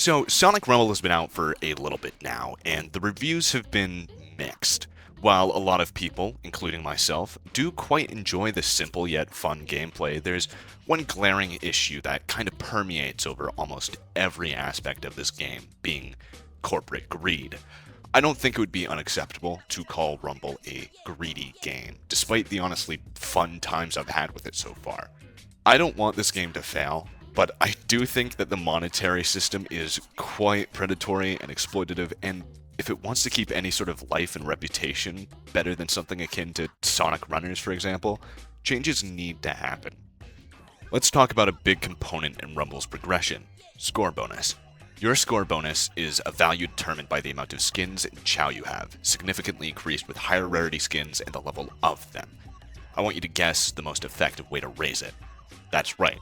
So, Sonic Rumble has been out for a little bit now, and the reviews have been mixed. While a lot of people, including myself, do quite enjoy the simple yet fun gameplay, there's one glaring issue that kind of permeates over almost every aspect of this game, being corporate greed. I don't think it would be unacceptable to call Rumble a greedy game, despite the honestly fun times I've had with it so far. I don't want this game to fail, but I do think that the monetary system is quite predatory and exploitative, and if it wants to keep any sort of life and reputation better than something akin to Sonic Runners, for example, changes need to happen. Let's talk about a big component in Rumble's progression: score bonus. Your score bonus is a value determined by the amount of skins and chow you have, significantly increased with higher rarity skins and the level of them. I want you to guess the most effective way to raise it. That's right,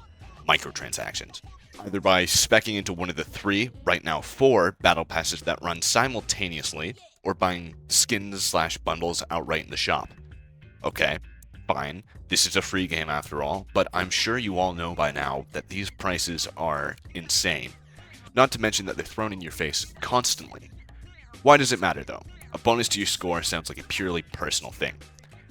microtransactions. Either by speccing into one of the three, right now four, battle passes that run simultaneously, or buying skins/bundles outright in the shop. Okay, fine, this is a free game after all, but I'm sure you all know by now that these prices are insane. Not to mention that they're thrown in your face constantly. Why does it matter though? A bonus to your score sounds like a purely personal thing.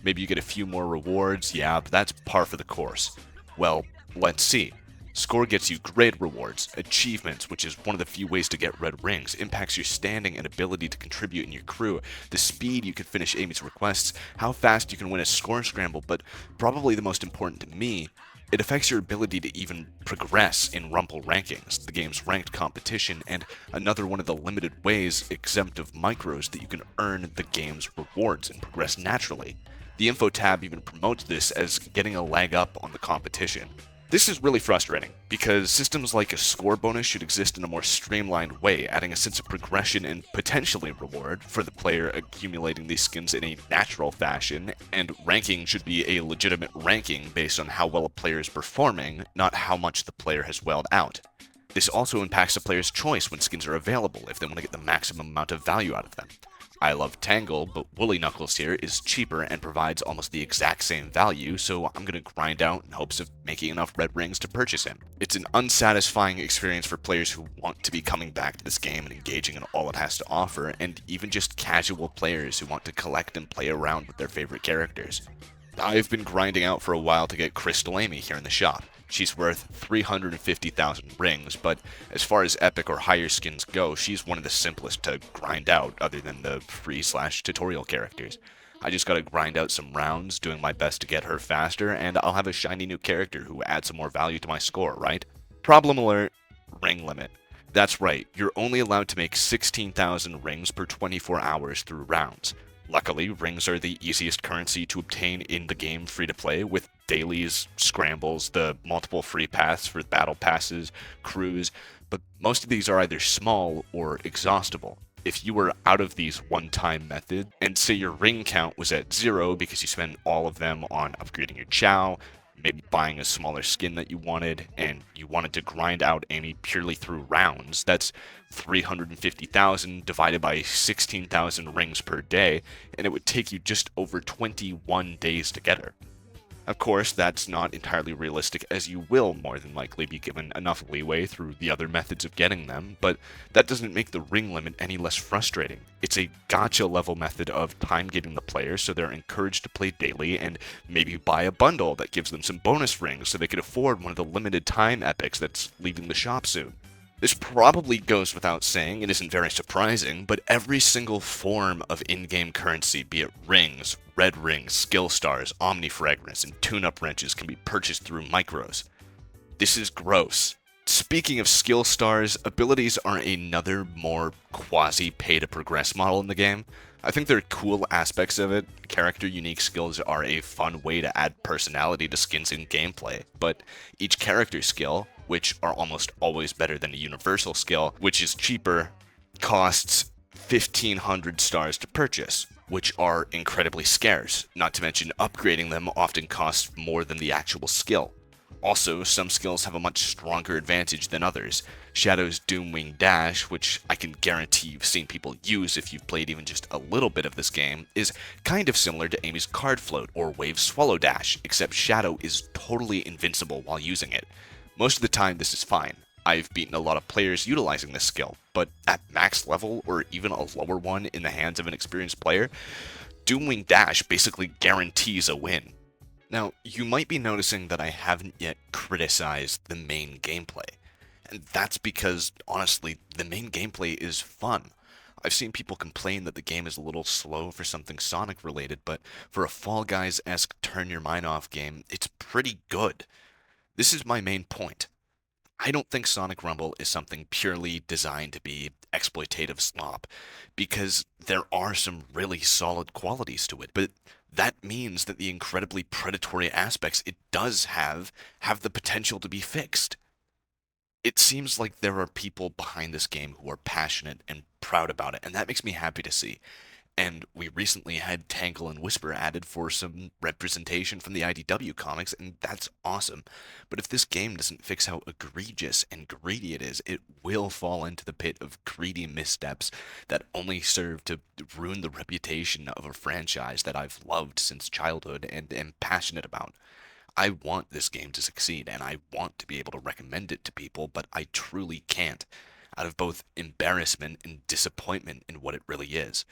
Maybe you get a few more rewards, yeah, but that's par for the course. Well, let's see. Score gets you grade rewards, achievements, which is one of the few ways to get red rings, impacts your standing and ability to contribute in your crew, the speed you can finish Amy's requests, how fast you can win a score scramble, but probably the most important to me, it affects your ability to even progress in Rumble rankings, the game's ranked competition, and another one of the limited ways, exempt of micros, that you can earn the game's rewards and progress naturally. The info tab even promotes this as getting a leg up on the competition. This is really frustrating, because systems like a score bonus should exist in a more streamlined way, adding a sense of progression and potentially reward for the player accumulating these skins in a natural fashion, and ranking should be a legitimate ranking based on how well a player is performing, not how much the player has welled out. This also impacts the player's choice when skins are available if they want to get the maximum amount of value out of them. I love Tangle, but Woolly Knuckles here is cheaper and provides almost the exact same value, so I'm going to grind out in hopes of making enough red rings to purchase him. It's an unsatisfying experience for players who want to be coming back to this game and engaging in all it has to offer, and even just casual players who want to collect and play around with their favorite characters. I've been grinding out for a while to get Crystal Amy here in the shop. She's worth 350,000 rings, but as far as epic or higher skins go, she's one of the simplest to grind out other than the free/tutorial characters. I just gotta grind out some rounds, doing my best to get her faster, and I'll have a shiny new character who adds some more value to my score, right? Problem alert, ring limit. That's right, you're only allowed to make 16,000 rings per 24 hours through rounds. Luckily, rings are the easiest currency to obtain in the game free-to-play, with dailies, scrambles, the multiple free paths for battle passes, crews, but most of these are either small or exhaustible. If you were out of these one-time method, and say your ring count was at 0 because you spent all of them on upgrading your chow, maybe buying a smaller skin that you wanted, and you wanted to grind out Amy purely through rounds, that's 350,000 divided by 16,000 rings per day, and it would take you just over 21 days to get her. Of course, that's not entirely realistic, as you will more than likely be given enough leeway through the other methods of getting them, but that doesn't make the ring limit any less frustrating. It's a gacha level method of time gating the player so they're encouraged to play daily and maybe buy a bundle that gives them some bonus rings so they could afford one of the limited time epics that's leaving the shop soon. This probably goes without saying, it isn't very surprising, but every single form of in-game currency, be it rings, red rings, skill stars, omnifragments, and tune-up wrenches, can be purchased through micros. This is gross. Speaking of skill stars, abilities are another more quasi-pay-to-progress model in the game. I think there are cool aspects of it. Character unique skills are a fun way to add personality to skins in gameplay, but each character skill, which are almost always better than a universal skill, which is cheaper, costs 1,500 stars to purchase, which are incredibly scarce. Not to mention upgrading them often costs more than the actual skill. Also, some skills have a much stronger advantage than others. Shadow's Doomwing Dash, which I can guarantee you've seen people use if you've played even just a little bit of this game, is kind of similar to Amy's Card Float or Wave's Swallow Dash, except Shadow is totally invincible while using it. Most of the time this is fine. I've beaten a lot of players utilizing this skill, but at max level or even a lower one in the hands of an experienced player, Doomwing Dash basically guarantees a win. Now, you might be noticing that I haven't yet criticized the main gameplay. And that's because, honestly, the main gameplay is fun. I've seen people complain that the game is a little slow for something Sonic related, but for a Fall Guys-esque turn your mind off game, it's pretty good. This is my main point. I don't think Sonic Rumble is something purely designed to be exploitative slop, because there are some really solid qualities to it, but that means that the incredibly predatory aspects it does have the potential to be fixed. It seems like there are people behind this game who are passionate and proud about it, and that makes me happy to see. And we recently had Tangle and Whisper added for some representation from the IDW comics, and that's awesome. But if this game doesn't fix how egregious and greedy it is, it will fall into the pit of greedy missteps that only serve to ruin the reputation of a franchise that I've loved since childhood and am passionate about. I want this game to succeed, and I want to be able to recommend it to people, but I truly can't, out of both embarrassment and disappointment in what it really is.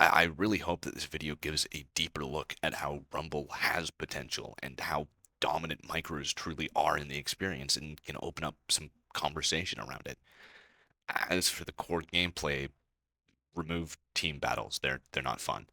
I really hope that this video gives a deeper look at how Rumble has potential and how dominant micros truly are in the experience and can open up some conversation around it. As for the core gameplay, remove team battles. They're not fun.